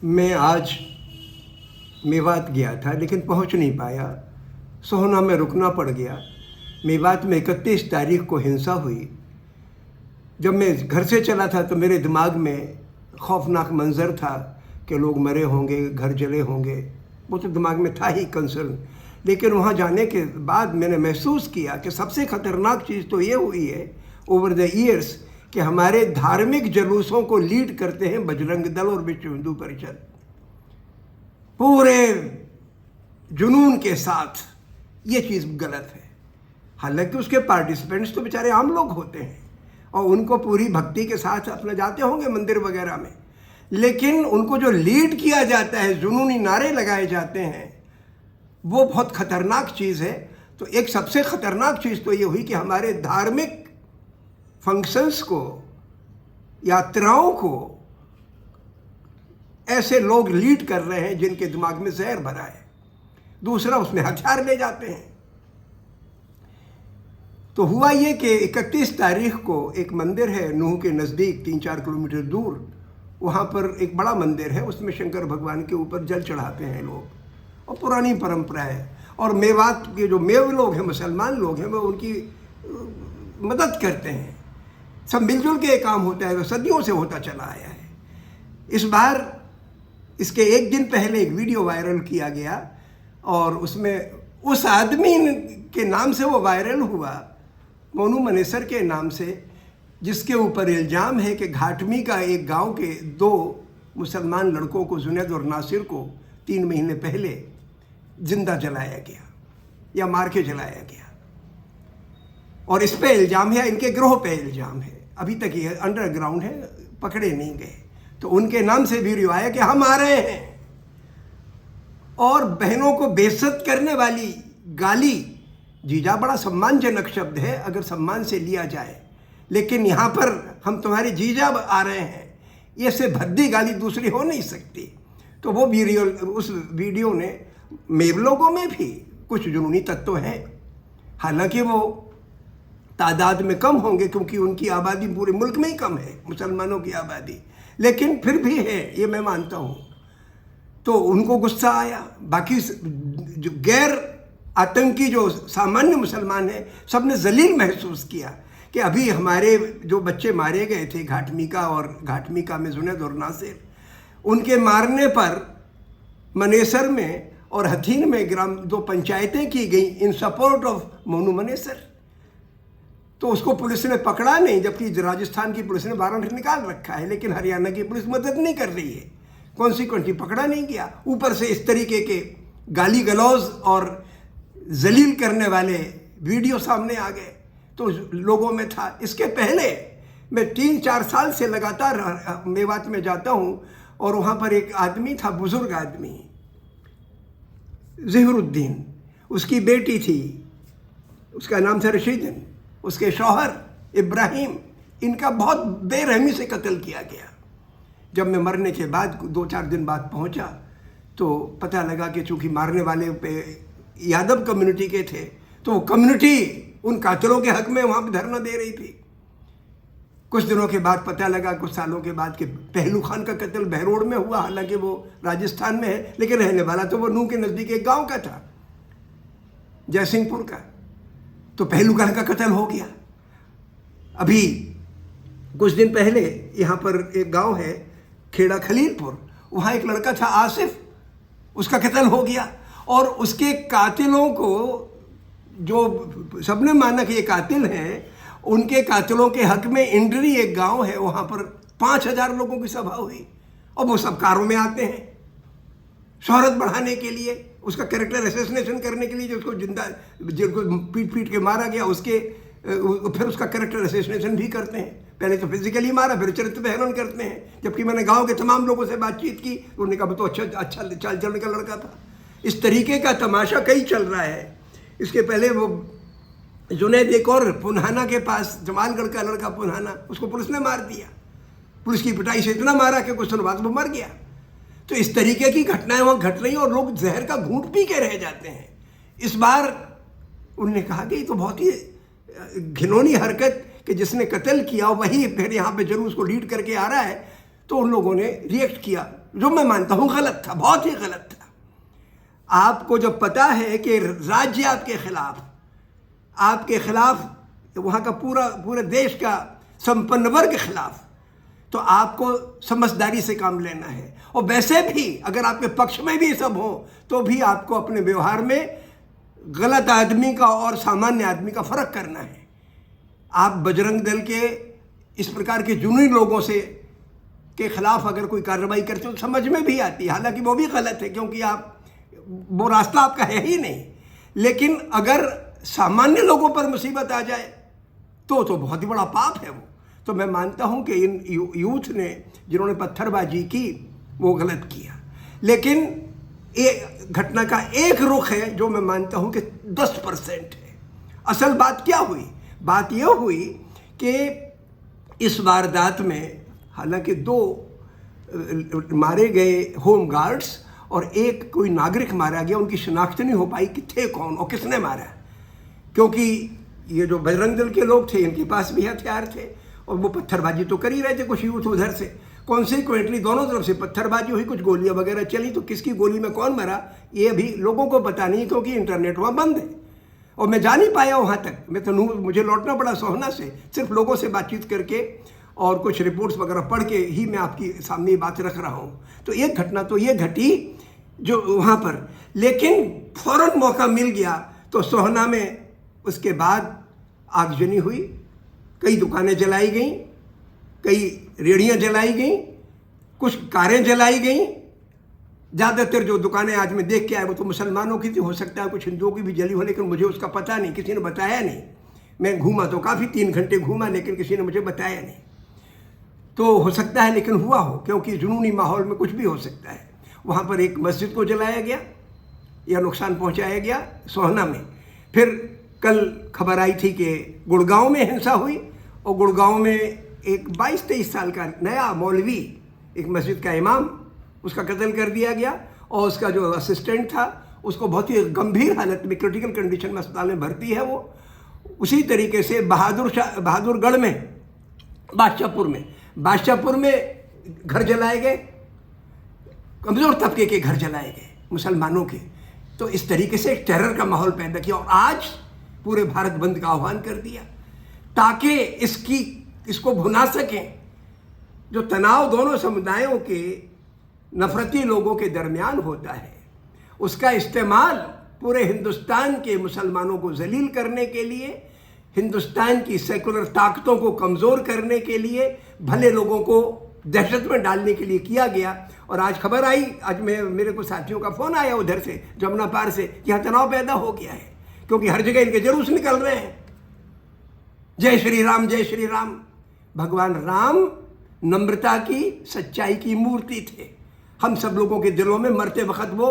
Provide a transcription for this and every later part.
मैं आज मेवात गया था लेकिन पहुंच नहीं पाया। सोहना में रुकना पड़ गया। मेवात में 31 तारीख को हिंसा हुई। जब मैं घर से चला था तो मेरे दिमाग में खौफनाक मंजर था कि लोग मरे होंगे, घर जले होंगे, वो तो दिमाग में था ही कंसर्न। लेकिन वहाँ जाने के बाद मैंने महसूस किया कि सबसे ख़तरनाक चीज़ तो ये हुई है ओवर द ईयर्स कि हमारे धार्मिक जुलूसों को लीड करते हैं बजरंग दल और विश्व हिंदू परिषद पूरे जुनून के साथ। ये चीज़ गलत है। हालांकि उसके पार्टिसिपेंट्स तो बेचारे आम लोग होते हैं और उनको पूरी भक्ति के साथ अपना जाते होंगे मंदिर वगैरह में, लेकिन उनको जो लीड किया जाता है, जुनूनी नारे लगाए जाते हैं, वो बहुत ख़तरनाक चीज़ है। तो एक सबसे ख़तरनाक चीज़ तो ये हुई कि हमारे धार्मिक फंक्शंस को, यात्राओं को ऐसे लोग लीड कर रहे हैं जिनके दिमाग में जहर भरा है। दूसरा, उसमें हथियार ले जाते हैं। तो हुआ ये कि 31 तारीख को एक मंदिर है नूह के नज़दीक 3-4 किलोमीटर दूर, वहाँ पर एक बड़ा मंदिर है, उसमें शंकर भगवान के ऊपर जल चढ़ाते हैं लोग और पुरानी परंपरा है। और मेवात के जो मेव लोग हैं, मुसलमान लोग हैं, वो उनकी मदद करते हैं। सब मिलजुल के काम होता है, वो सदियों से होता चला आया है। इस बार इसके एक दिन पहले एक वीडियो वायरल किया गया और उसमें उस आदमी के नाम से वो वायरल हुआ, मोनू मनेसर के नाम से, जिसके ऊपर इल्ज़ाम है कि घाटमी का एक गांव के 2 मुसलमान लड़कों को, जुनैद और नासिर को 3 महीने पहले जिंदा जलाया गया या मार के जलाया गया। और इस पे इल्ज़ाम है, इनके गिरोह पे इल्ज़ाम है। अभी तक ये अंडरग्राउंड है, पकड़े नहीं गए। तो उनके नाम से वीडियो आया कि हम आ रहे हैं। और बहनों को बेइज्जत करने वाली गाली, जीजा बड़ा सम्मानजनक शब्द है अगर सम्मान से लिया जाए, लेकिन यहाँ पर हम तुम्हारे जीजा आ रहे हैं, ये से भद्दी गाली दूसरी हो नहीं सकती। तो वो वीडियो, उस वीडियो ने मेव लोगों में भी कुछ जुनूनी तत्व हैं। हालांकि वो तादाद में कम होंगे क्योंकि उनकी आबादी पूरे मुल्क में ही कम है, मुसलमानों की आबादी, लेकिन फिर भी है, ये मैं मानता हूँ। तो उनको गुस्सा आया। बाकी जो गैर आतंकी जो सामान्य मुसलमान हैं, सब ने जलील महसूस किया कि अभी हमारे जो बच्चे मारे गए थे घाटमिका में जुनैद और नासिर, उनके मारने पर मनेसर में और हथीन में 2 पंचायतें की गई इन सपोर्ट ऑफ मोनू मनेसर। तो उसको पुलिस ने पकड़ा नहीं, जबकि राजस्थान की पुलिस ने वारंट निकाल रखा है, लेकिन हरियाणा की पुलिस मदद नहीं कर रही है। कॉन्सिक्वेंटली पकड़ा नहीं गया। ऊपर से इस तरीके के गाली गलौज और जलील करने वाले वीडियो सामने आ गए, तो लोगों में था। इसके पहले मैं 3-4 साल से लगातार मेवात में जाता हूँ और वहाँ पर एक आदमी था, बुजुर्ग आदमी, ज़हीरुद्दीन, उसकी बेटी थी, उसका नाम था रशीदन, उसके शौहर इब्राहिम, इनका बहुत बेरहमी से कत्ल किया गया। जब मैं मरने के बाद 2-4 दिन बाद पहुंचा तो पता लगा कि चूंकि मारने वाले पे यादव कम्युनिटी के थे, तो वो कम्युनिटी उन कातिलों के हक में वहाँ पर धरना दे रही थी। कुछ दिनों के बाद पता लगा, कुछ सालों के बाद, कि पहलू खान का कत्ल बहरोड में हुआ। हालांकि वो राजस्थान में है, लेकिन रहने वाला तो वो नूह के नज़दीक एक गाँव का था, जयसिंहपुर का। तो पहलू खान का कत्ल हो गया। अभी कुछ दिन पहले यहाँ पर एक गांव है खेड़ा खलीलपुर, वहाँ एक लड़का था आसिफ, उसका कत्ल हो गया। और उसके कातिलों को, जो सबने माना कि ये कातिल हैं, उनके कातिलों के हक में इंडरी एक गांव है, वहाँ पर 5000 लोगों की सभा हुई। और वो सब कारों में आते हैं शोहरत बढ़ाने के लिए, उसका कैरेक्टर असैसिनेशन करने के लिए, जो उसको जिनको पीट के मारा गया, उसके फिर उसका कैरेक्टर असैसिनेशन भी करते हैं। पहले तो फिजिकली मारा, फिर चरित्र हनन करते हैं। जबकि मैंने गांव के तमाम लोगों से बातचीत की, उन्होंने कहा तो अच्छा चाल चलने का लड़का था। इस तरीके का तमाशा कई चल रहा है। इसके पहले वो जुनैद, एक और पुन्हाना के पास, जमालगढ़ का लड़का पुन्हाना, उसको पुलिस ने मार दिया। पुलिस की पिटाई से इतना मारा कि कुछ दिनों बाद वो मर गया। तो इस तरीके की घटनाएं वहाँ घट रही हैं और लोग जहर का घूंट पी के रह जाते हैं। इस बार उन्होंने कहा कि ये तो बहुत ही घिनौनी हरकत कि जिसने कत्ल किया वही फिर यहाँ पे जुलूस को लीड करके आ रहा है। तो उन लोगों ने रिएक्ट किया, जो मैं मानता हूँ गलत था, बहुत ही गलत था। आपको जब पता है कि राज्य आपके खिलाफ वहाँ का पूरे देश का संपन्न वर्ग के खिलाफ, तो आपको समझदारी से काम लेना है। और वैसे भी अगर आपके पक्ष में भी सब हो तो भी आपको अपने व्यवहार में गलत आदमी का और सामान्य आदमी का फर्क करना है। आप बजरंग दल के इस प्रकार के जुनूनी लोगों से के खिलाफ अगर कोई कार्रवाई करते हो तो समझ में भी आती है, हालांकि वो भी गलत है क्योंकि वो रास्ता आपका है ही नहीं। लेकिन अगर सामान्य लोगों पर मुसीबत आ जाए तो बहुत ही बड़ा पाप है वो। तो मैं मानता हूं कि इन यूथ ने जिन्होंने पत्थरबाजी की वो गलत किया। लेकिन घटना का एक रुख है जो मैं मानता हूं कि 10% है। असल बात क्या हुई? बात यह हुई कि इस वारदात में हालांकि 2 मारे गए होम गार्ड्स और एक कोई नागरिक मारा गया, उनकी शिनाख्त नहीं हो पाई कि थे कौन और किसने मारा, क्योंकि ये जो बजरंग दल के लोग थे इनके पास भी हथियार थे और वो पत्थरबाजी तो कर ही रहे थे, कुछ यूथ उधर से। कॉन्सिक्वेंटली दोनों तरफ से पत्थरबाजी हुई, कुछ गोलियां वगैरह चली, तो किसकी गोली में कौन मरा ये भी लोगों को पता नहीं, क्योंकि इंटरनेट वहाँ बंद है और मैं जा नहीं पाया वहाँ तक। मुझे लौटना पड़ा सोहना से, सिर्फ लोगों से बातचीत करके और कुछ रिपोर्ट्स वगैरह पढ़ के ही मैं आपकी सामने ये बात रख रहा हूँ। तो एक घटना तो ये घटी जो वहाँ पर, लेकिन फौरन मौका मिल गया तो सोहना में उसके बाद आगजनी हुई, कई दुकानें जलाई गईं, कई रेहड़ियाँ जलाई गईं, कुछ कारें जलाई गईं। ज़्यादातर जो दुकानें आज मैं देख के आया वो तो मुसलमानों की थी, हो सकता है कुछ हिंदुओं की भी जली हो, लेकिन मुझे उसका पता नहीं, किसी ने बताया नहीं। मैं घूमा तो काफ़ी 3 घंटे घूमा, लेकिन किसी ने मुझे बताया नहीं। तो हो सकता है लेकिन हुआ हो, क्योंकि जुनूनी माहौल में कुछ भी हो सकता है। वहाँ पर एक मस्जिद को जलाया गया या नुकसान पहुँचाया गया सोहना में। फिर कल खबर आई थी कि गुड़गांव में हिंसा हुई और गुड़गांव में एक 22-23 साल का नया मौलवी, एक मस्जिद का इमाम, उसका कत्ल कर दिया गया और उसका जो असिस्टेंट था उसको बहुत ही गंभीर हालत में, क्रिटिकल कंडीशन में अस्पताल में भर्ती है वो। उसी तरीके से बहादुरगढ़ में, बादशाहपुर में घर जलाए गए, कमज़ोर तबके के घर जलाए गए मुसलमानों के। तो इस तरीके से एक टेरर का माहौल पैदा किया और आज पूरे भारत बंद का आह्वान कर दिया ताकि इसको भुना सकें। जो तनाव दोनों समुदायों के नफरती लोगों के दरमियान होता है, उसका इस्तेमाल पूरे हिंदुस्तान के मुसलमानों को जलील करने के लिए, हिंदुस्तान की सेकुलर ताकतों को कमज़ोर करने के लिए, भले लोगों को दहशत में डालने के लिए किया गया। और आज खबर आई, आज मेरे को साथियों का फ़ोन आया उधर से, जमुना पार से, कि यहाँ तनाव पैदा हो गया है क्योंकि हर जगह इनके जुलूस निकल रहे हैं, जय श्री राम जय श्री राम। भगवान राम नम्रता की, सच्चाई की मूर्ति थे। हम सब लोगों के दिलों में मरते वक्त वो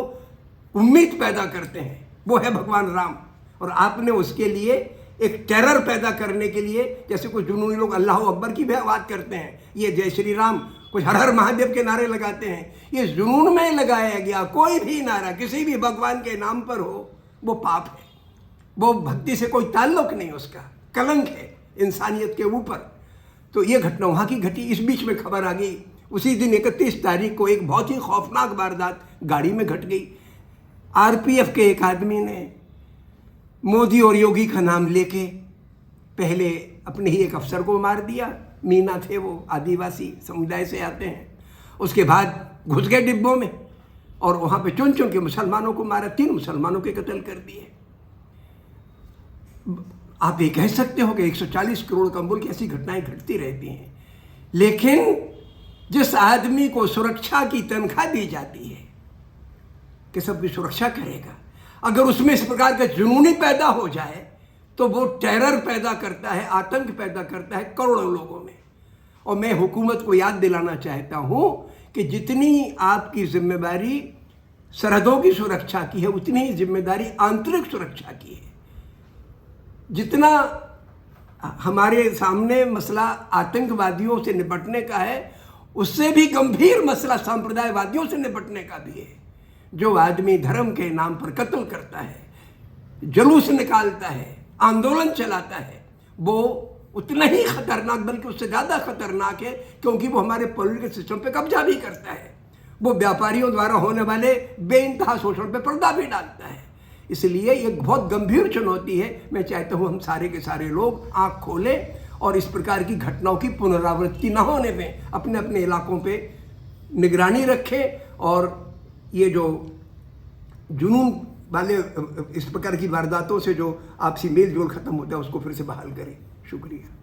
उम्मीद पैदा करते हैं, वो है भगवान राम। और आपने उसके लिए एक टेरर पैदा करने के लिए, जैसे कुछ जुनूनी लोग अल्लाह अकबर की भी बात करते हैं, ये जय श्री राम, कुछ हर हर महादेव के नारे लगाते हैं, ये जुनून में लगाया गया कोई भी नारा किसी भी भगवान के नाम पर हो वो पाप है, वो भक्ति से कोई ताल्लुक नहीं, उसका कलंक है इंसानियत के ऊपर। तो ये घटना वहाँ की घटी। इस बीच में खबर आ गई उसी दिन 31 तारीख को एक बहुत ही खौफनाक वारदात गाड़ी में घट गई। आरपीएफ के एक आदमी ने मोदी और योगी का नाम लेके पहले अपने ही एक अफसर को मार दिया, मीना थे वो, आदिवासी समुदाय से आते हैं। उसके बाद घुस गए डिब्बों में और वहाँ पे चुन चुन के मुसलमानों को मारा, 3 मुसलमानों के कत्ल कर दिए। आप ये कह सकते हो कि 140 करोड़ का मुल्क, ऐसी घटनाएं घटती रहती हैं, लेकिन जिस आदमी को सुरक्षा की तनख्वाह दी जाती है कि सबकी सुरक्षा करेगा, अगर उसमें इस प्रकार का जुनूनी पैदा हो जाए तो वो टेरर पैदा करता है, आतंक पैदा करता है करोड़ों लोगों में। और मैं हुकूमत को याद दिलाना चाहता हूँ कि जितनी आपकी जिम्मेदारी सरहदों की सुरक्षा की है, उतनी ही जिम्मेदारी आंतरिक सुरक्षा की है। जितना हमारे सामने मसला आतंकवादियों से निपटने का है, उससे भी गंभीर मसला सांप्रदायवादियों से निपटने का भी है। जो आदमी धर्म के नाम पर कत्ल करता है, जुलूस निकालता है, आंदोलन चलाता है, वो उतना ही खतरनाक बल्कि उससे ज़्यादा खतरनाक है, क्योंकि वो हमारे पॉलिटिकल सिस्टम पे कब्जा भी करता है। वो व्यापारियों द्वारा होने वाले बेइंतहा शोषण पे पर्दा भी डालता है। इसलिए ये बहुत गंभीर चुनौती है। मैं चाहता हूँ हम सारे के सारे लोग आँख खोलें और इस प्रकार की घटनाओं की पुनरावृत्ति न होने में अपने अपने इलाकों पे निगरानी रखें और ये जो जुनून वाले इस प्रकार की वारदातों से जो आपसी मेल जोल खत्म होता है उसको फिर से बहाल करें। शुक्रिया।